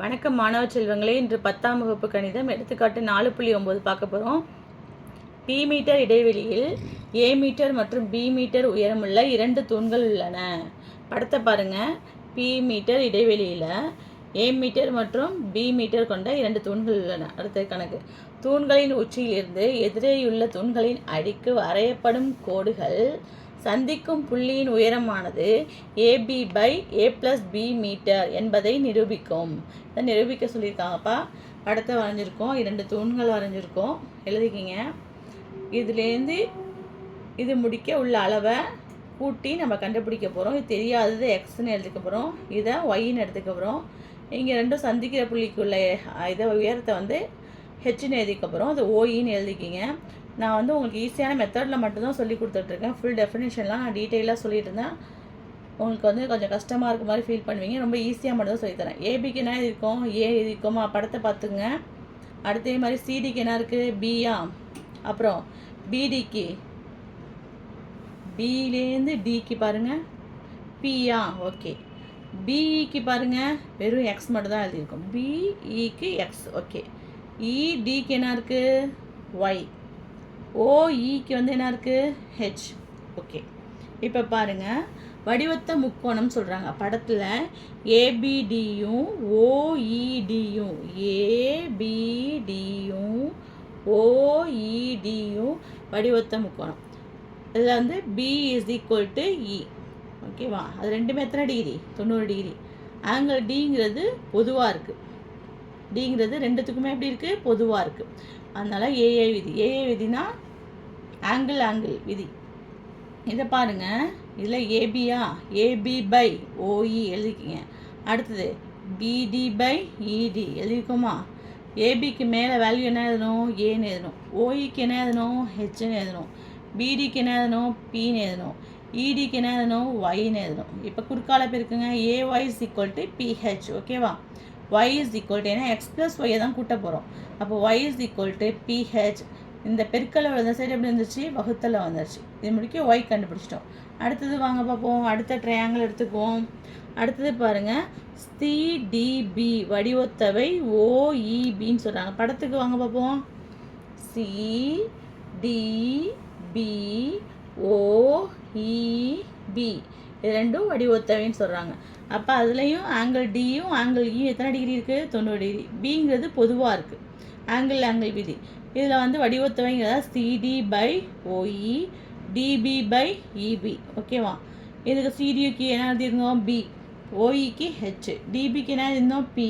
வணக்கம் மாணவ செல்வங்களே. இன்று 10ஆம் வகுப்பு கணிதம் எடுத்துக்காட்டு 4.9 பார்க்க போகிறோம். பி மீட்டர் இடைவெளியில் ஏ மீட்டர் மற்றும் பி மீட்டர் உயரமுள்ள 2 தூண்கள் உள்ளன. படத்தை பாருங்கள். பி மீட்டர் இடைவெளியில் ஏ மீட்டர் மற்றும் பி மீட்டர் கொண்ட 2 தூண்கள் உள்ளன. அடுத்த கணக்கு. தூண்களின் உச்சியிலிருந்து எதிரேயுள்ள தூண்களின் அடிக்கு வரையப்படும் கோடுகள் சந்திக்கும் புள்ளியின் உயரமானது A B by A plus B metre என்பதை நிரூபிக்கும். இதை நிரூபிக்க சொல்லியிருக்காங்கப்பா. படத்தை வரைஞ்சிருக்கோம், 2 தூண்கள் வரைஞ்சிருக்கோம், எழுதிக்கிங்க. இதுலேருந்து இது முடிக்க உள்ள அளவை கூட்டி நம்ம கண்டுபிடிக்க போகிறோம். இது தெரியாதது எக்ஸ்ன்னு எழுதிக்க போகிறோம், இதை ஒய்ன்னு எடுத்துக்க போகிறோம். இங்கே ரெண்டும் சந்திக்கிற புள்ளிக்குள்ள இதை உயரத்தை வந்து ஹெச்ன்னு எழுதிக்க போகிறோம். அது ஓயின்னு எழுதிக்கிங்க. நான் வந்து உங்களுக்கு ஈஸியான மெத்தடில் மட்டும்தான் சொல்லி கொடுத்துட்ருக்கேன். ஃபுல் டெஃபினேஷன்லாம் நான் டீட்டெயிலாக சொல்லிட்டு இருந்தேன். உங்களுக்கு வந்து கொஞ்சம் கஷ்டமாக இருக்க மாதிரி ஃபீல் பண்ணுவீங்க. ரொம்ப ஈஸியாக மட்டும் தான் சொல்லித்தரேன். ஏபிக்கு என்ன இருக்கும், ஏ இருக்குமா, படத்தை பார்த்துங்க. அடுத்தே மாதிரி சிடிக்கு என்ன இருக்குது, பியா. அப்புறம் பிடிக்கு பிலேருந்து டிக்கு பாருங்கள் பியா. ஓகே. பிஇக்கு பாருங்கள் வெறும் எக்ஸ் மட்டும் தான் எழுதியிருக்கோம். பிஇக்கு எக்ஸ். ஓகே. இடிக்கு என்ன இருக்குது, ஒய். ஓஇக்கு வந்து என்ன இருக்குது, ஹெச். ஓகே. இப்போ பாருங்கள், வடிவத்த முக்கோணம் சொல்கிறாங்க. படத்தில் ஏபிடியும் ஓஇடியும் ஓஇடியும் வடிவத்த முக்கோணம். இதில் வந்து பி இஸ் ஈக்குவல் டு இ. ஓகேவா? அது ரெண்டுமே எத்தனை டிகிரி, 90 டிகிரி. ஆங்கிள் டிங்கிறது பொதுவாக இருக்குது. டிங்கிறது ரெண்டுத்துக்குமே எப்படி இருக்குது, பொதுவாக இருக்குது. அதனால் ஏஏ விதி. ஏஏ விதினா ஆங்கிள் விதி. இதை பாருங்கள். இதில் ஏபியா, ஏபி பை ஓஇ எழுதிக்கிங்க. அடுத்தது பிடி பை இடி எழுதிக்கோமா. ஏபிக்கு மேலே வேல்யூ என்ன எழுதணும், ஏன்னு எழுதணும். ஓஇக்கு என்ன எழுதணும், ஹெச்ன்னு எழுதணும். பிடிக்கு என்ன எழுதணும், பின்னு எழுதணும். இடிக்கு என்ன எழுதணும், ஒய்ன்னு எழுதணும். இப்போ குறுக்கால பெருக்குங்க. A Y is equal to B H. ஓகேவா? y இஸ் ஈக்குவல் டு, ஏன்னா எக்ஸ் ப்ளஸ் ஒய்யை தான் கூட்ட போகிறோம். அப்போ y is equal to B H. இந்த பெருக்கலை இந்த சைடு எப்படி வந்துருச்சு, வகுத்தலை வந்துருச்சு. இது முடிக்க y கண்டுபிடிச்சிட்டோம். அடுத்தது வாங்க பார்ப்போம். அடுத்த ட்ரையாங்கிள் எடுத்துக்குவோம். அடுத்தது பாருங்கள், சிடிபி வடிவத்தவை ஓஇபின்னு சொல்கிறாங்க. படத்துக்கு வாங்க பார்ப்போம். சிடிபி ஓஇபி இது ரெண்டும் வடிவத்தவைன்னு சொல்கிறாங்க. அப்போ அதுலேயும் ஆங்கிள் டியும் ஆங்கிள் இயும் எத்தனை டிகிரி இருக்குது, 90 டிகிரி. பிங்கிறது பொதுவாக இருக்குது. ஆங்கிள் விதி. இதில் வந்து வடிவத்தவைங்கிறதா C D by O E, D B by E B. ஓகேவா? இதுக்கு சிடிக்கு என்ன எழுதிருந்தோம், பி. ஓஇக்கு ஹெச். டிபிக்கு என்ன எழுதிருந்தோம், பி.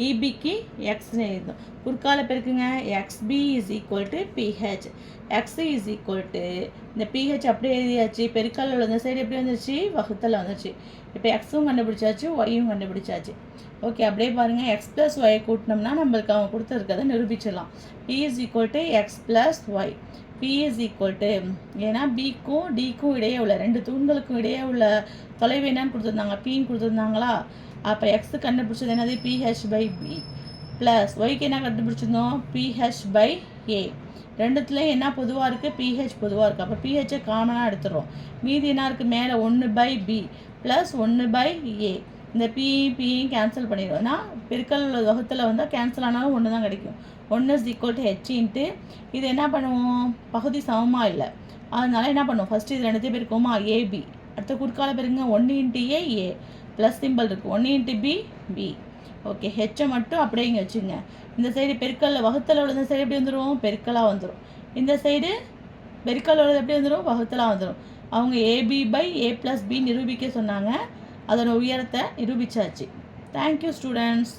இபிக்கு எக்ஸ்ன்னு எழுதிருந்தோம். குறுக்கால பெருக்குங்க. X B is equal to B H. X is equal to, இந்த பிஹெச் அப்படியே எழுதியாச்சு. பெருக்கால் உள்ள இந்த சைடு எப்படி வந்துருச்சு, வகுத்தல் வந்துருச்சு. இப்போ எக்ஸும் கண்டுபிடிச்சாச்சு, ஒய்யும் கண்டுபிடிச்சாச்சு. ஓகே. அப்படியே பாருங்கள், எக்ஸ் ப்ளஸ் ஒய் கூட்டினோம்னா நம்மளுக்கு அவங்க கொடுத்துருக்கதை நிரூபிச்சிடலாம். B is equal to X plus Y. B is equal to, ஏன்னா பிக்கும் டிக்கும் இடையே உள்ள 2 தூண்களுக்கும் இடையே உள்ள தொலைவு என்னன்னு கொடுத்துருந்தாங்க, பின்னு கொடுத்துருந்தாங்களா. அப்போ எக்ஸு கண்டுபிடிச்சது என்னது, பிஹெச் பை பி. ப்ளஸ் ஒய்க்கு என்ன கண்டுபிடிச்சிருந்தோம், பிஹெச் பை ஏ. ரெண்டுத்துலேயும் என்ன பொதுவாக இருக்குது, பிஹெச் பொதுவாக இருக்குது. அப்போ பிஹெச்சை காமனாக எடுத்துடுறோம். மீதி என்ன இருக்குது, மேலே 1 பை பி ப்ளஸ் 1 பை ஏ. இந்த பியும் கேன்சல் பண்ணிடுவோம்னா பெருக்கல் வகுத்தில் வந்தால் கேன்சல் ஆனாலும் 1 தான் கிடைக்கும். 1 is equal to H into இது என்ன பண்ணுவோம், பகுதி சமமாக இல்லை. அதனால என்ன பண்ணுவோம், ஃபஸ்ட்டு இது ரெண்டுத்தையும் பெருக்குவோமா, ஏபி. அடுத்த குறுக்கால பெருங்க. 1 இன்ட்டு ஏ ப்ளஸ் சிம்பிள் இருக்குது. 1 இன்ட்டு பி. ஓகே. ஹெச்சை மட்டும் அப்படியே இங்கே வச்சுங்க. இந்த சைடு பெருக்கல்ல வகுத்தல் உள்ளது, இந்த சைடு எப்படி வந்துடும், பெருக்கலாக வந்துடும். இந்த சைடு பெருக்கல் உள்ளது எப்படி வந்துடும், வகுத்தலாக வந்துடும். அவங்க AB by A plus B நிரூபிக்க சொன்னாங்க. அதோட உயரத்தை நிரூபித்தாச்சு. Thank you students.